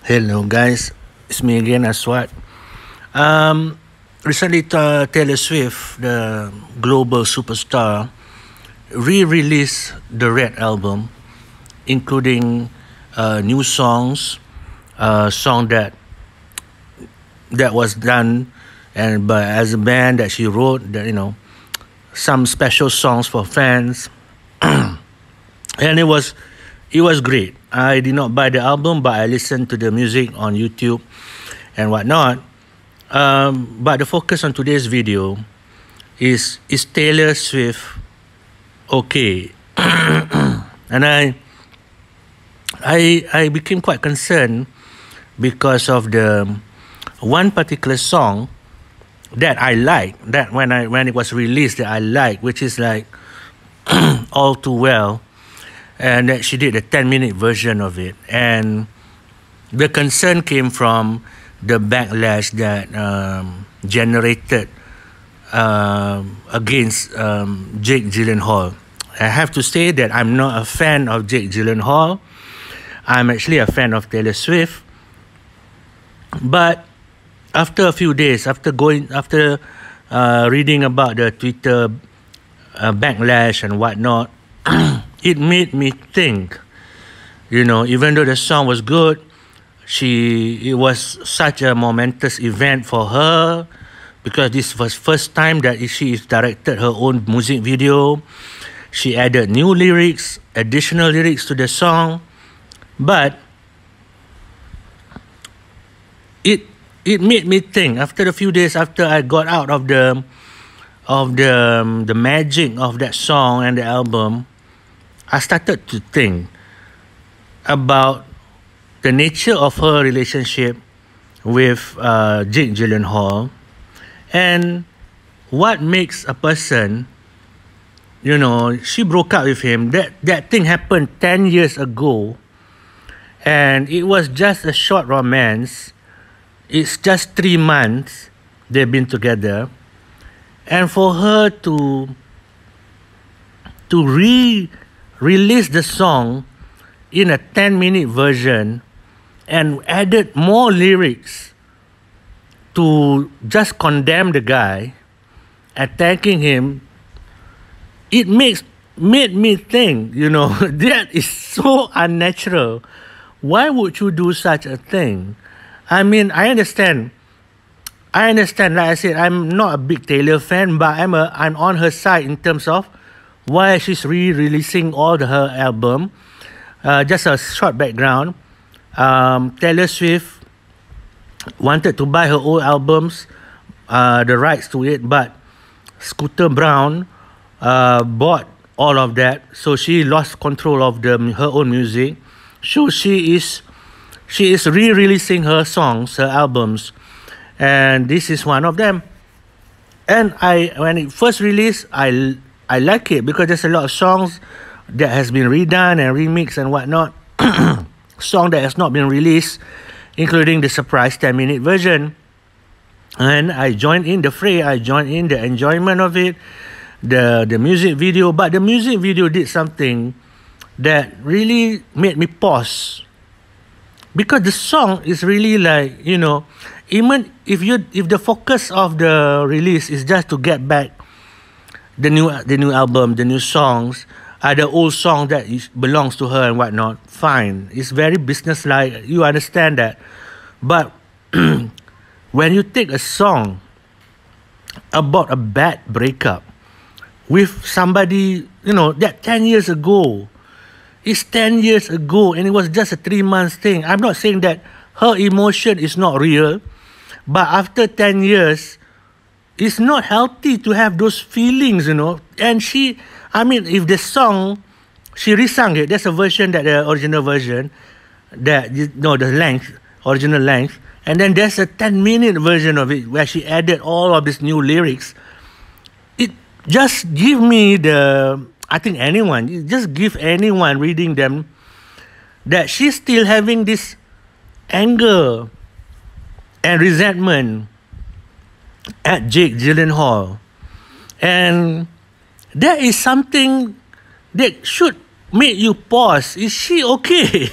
Hello, guys. It's me again, Aswat. Recently, Taylor Swift, the global superstar, re-released the Red album, including new songs, song that was done and by as a band that she wrote. That some special songs for fans, and it was great. I did not buy the album, but I listened to the music on YouTube and whatnot. But the focus on today's video is Taylor Swift okay? And I became quite concerned because of the one particular song that I like, that when it was released that I like, which is like All Too Well, and that she did a 10-minute version of it. And the concern came from the backlash that generated against Jake Gyllenhaal. I have to say that I'm not a fan of Jake Gyllenhaal. I'm actually a fan of Taylor Swift. But after a few days, after reading about the Twitter backlash and whatnot, it made me think, even though the song was good, it was such a momentous event for her, because this was first time that she directed her own music video. She added new lyrics, additional lyrics to the song, but it made me think. After a few days after I got out of the magic of that song and the album, I started to think about the nature of her relationship with Jake Gyllenhaal, and what makes a person, she broke up with him. That thing happened 10 years ago, and it was just a short romance. It's just 3 months they've been together, and for her to release the song in a 10-minute version and added more lyrics to just condemn the guy, attacking him, it made me think, that is so unnatural. Why would you do such a thing? I mean, I understand. Like I said, I'm not a big Taylor fan, but I'm on her side in terms of why she's re-releasing all her album. Just a short background. Taylor Swift wanted to buy her old albums, the rights to it, but Scooter Braun bought all of that, so she lost control of her own music. So she is re-releasing her songs, her albums, and this is one of them. And when it first released, I like it because there's a lot of songs that has been redone and remixed and whatnot. Song that has not been released, including the surprise 10-minute version. And I joined in the fray. I joined in the enjoyment of it, the music video. But the music video did something that really made me pause, because the song is really like, even if the focus of the release is just to get back the new album, the new songs, the old song that belongs to her and whatnot, fine. It's very business-like. You understand that. But when you take a song about a bad breakup with somebody, that 10 years ago, it's 10 years ago, and it was just a 3-month thing. I'm not saying that her emotion is not real, but after 10 years, it's not healthy to have those feelings, And if the song, she resung it, there's a version the original version, original length, and then there's a 10-minute version of it where she added all of these new lyrics. It just give me give anyone reading them that she's still having this anger and resentment at Jake Gyllenhaal. And that is something that should make you pause. Is she okay?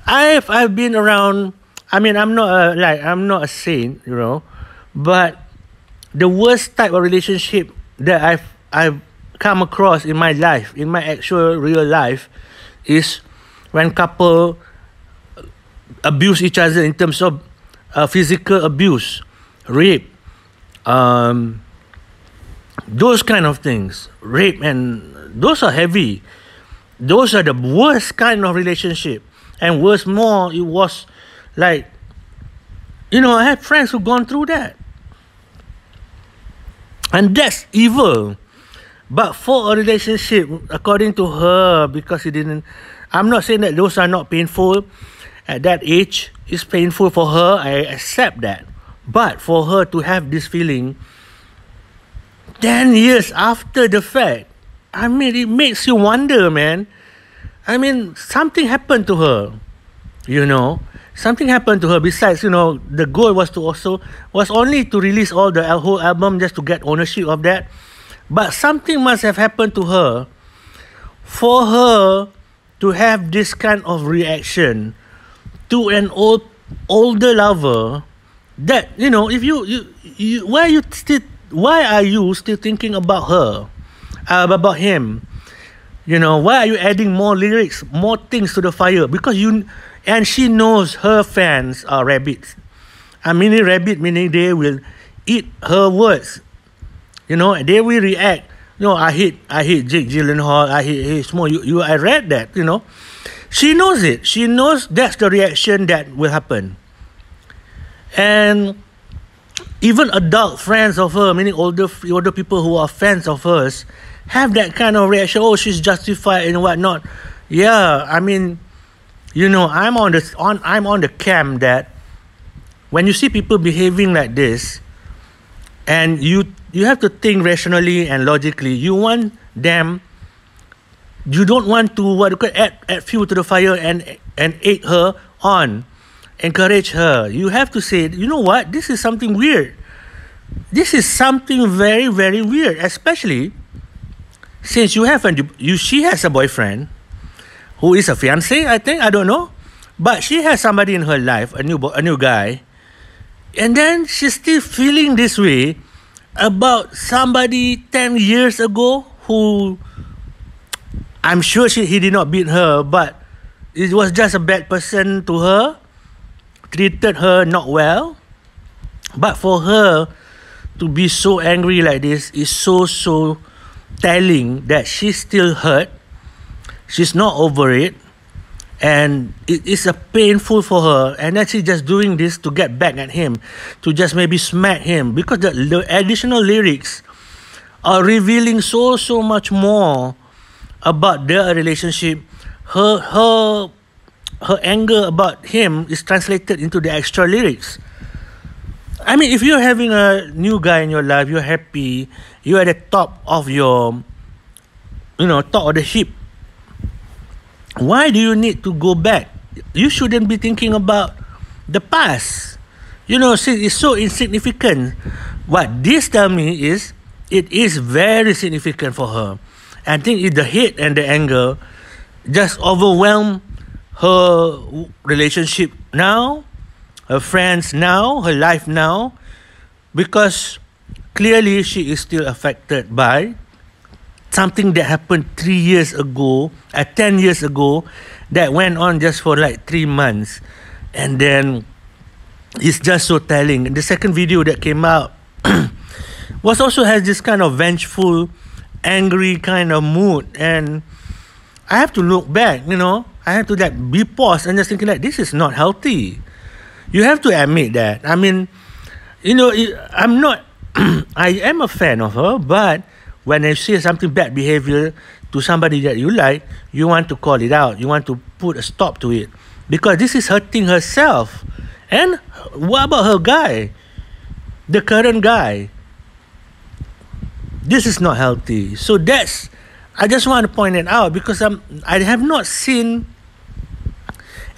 I've been around. I mean, I'm not a saint, but the worst type of relationship that I've come across in my life, in my actual real life, is when couple abuse each other in terms of physical abuse, rape, those kind of things, rape, and those are heavy. Those are the worst kind of relationship, and worse more, it was like, I had friends who gone through that, and that's evil. But for a relationship, according to her, because he didn't, I'm not saying that those are not painful. At that age, it's painful for her. I accept that. But for her to have this feeling 10 years after the fact, I mean, it makes you wonder, man. I mean, something happened to her, Something happened to her. Besides, the goal was only to release all the whole album just to get ownership of that. But something must have happened to her for her to have this kind of reaction to an older lover. That if you why are you still thinking about her, about him? Why are you adding more lyrics, more things to the fire? Because and she knows her fans are rabbits. Meaning they will eat her words. They will react. I hate Jake Gyllenhaal. I hate Smoke. I read that. She knows it. She knows that's the reaction that will happen. And even adult friends of her, meaning older people who are fans of hers, have that kind of reaction. Oh, she's justified and whatnot. Yeah, I'm on the camp that when you see people behaving like this, and you have to think rationally and logically. You want them. You don't want to add fuel to the fire and egg her on, encourage her. You have to say, you know what? This is something weird. This is something very, very weird, especially since she has a boyfriend who is a fiancé, I think. I don't know, but she has somebody in her life, a new guy, and then she's still feeling this way about somebody 10 years ago who I'm sure he did not beat her, but it was just a bad person to her, treated her not well. But for her to be so angry like this is so telling that she's still hurt. She's not over it, and it is painful for her. And then she's just doing this to get back at him, to just maybe smack him, because the additional lyrics are revealing so much more about their relationship. Her anger about him is translated into the extra lyrics. If you're having a new guy in your life, you're happy, you're at the top of your, top of the heap. Why do you need to go back? You shouldn't be thinking about the past. It's so insignificant. What this tells me is, it is very significant for her. I think the hate and the anger just overwhelm her relationship now, her friends now, her life now, because clearly she is still affected by something that happened 10 years ago, that went on just for like 3 months. And then it's just so telling. The second video that came out also has this kind of vengeful, angry kind of mood. And I have to look back, I have to be paused and just thinking this is not healthy. You have to admit that. I'm not, I am a fan of her, but when I see something bad behavior to somebody that you like, you want to call it out. You want to put a stop to it, because this is hurting herself. And what about her guy, the current guy? This is not healthy. So I just want to point it out, because I have not seen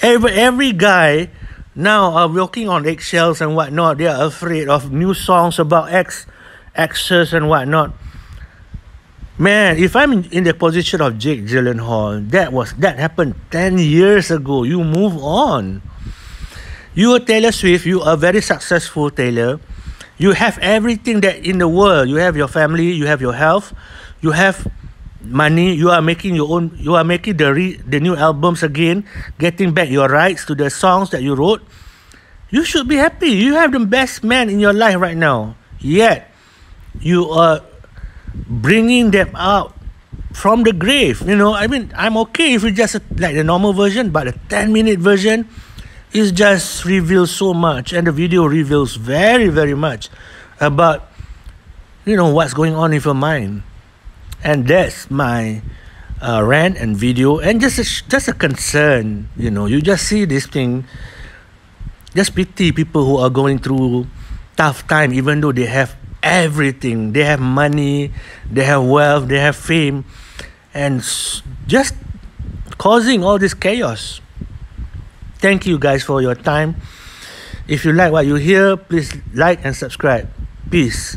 every guy now are walking on eggshells and whatnot. They are afraid of new songs about exes and whatnot. Man, if I'm in the position of Jake Gyllenhaal, that happened 10 years ago. You move on. You are Taylor Swift. You are very successful, Taylor. You have everything that in the world. You have your family. You have your health. You have money. You are making your own. You are making the new albums again. Getting back your rights to the songs that you wrote. You should be happy. You have the best man in your life right now. Yet you are bringing them out from the grave. You know, I mean, I'm okay if it's just like the normal version, but the 10-minute version is just reveals so much, and the video reveals very, very much about, you know, what's going on in your mind. And that's my rant and video, and just a concern. You know, you just see this thing. Just pity people who are going through tough time, even though they have everything. They have money, they have wealth, they have fame, and just causing all this chaos. Thank you guys for your time. If you like what you hear, please like and subscribe. Peace.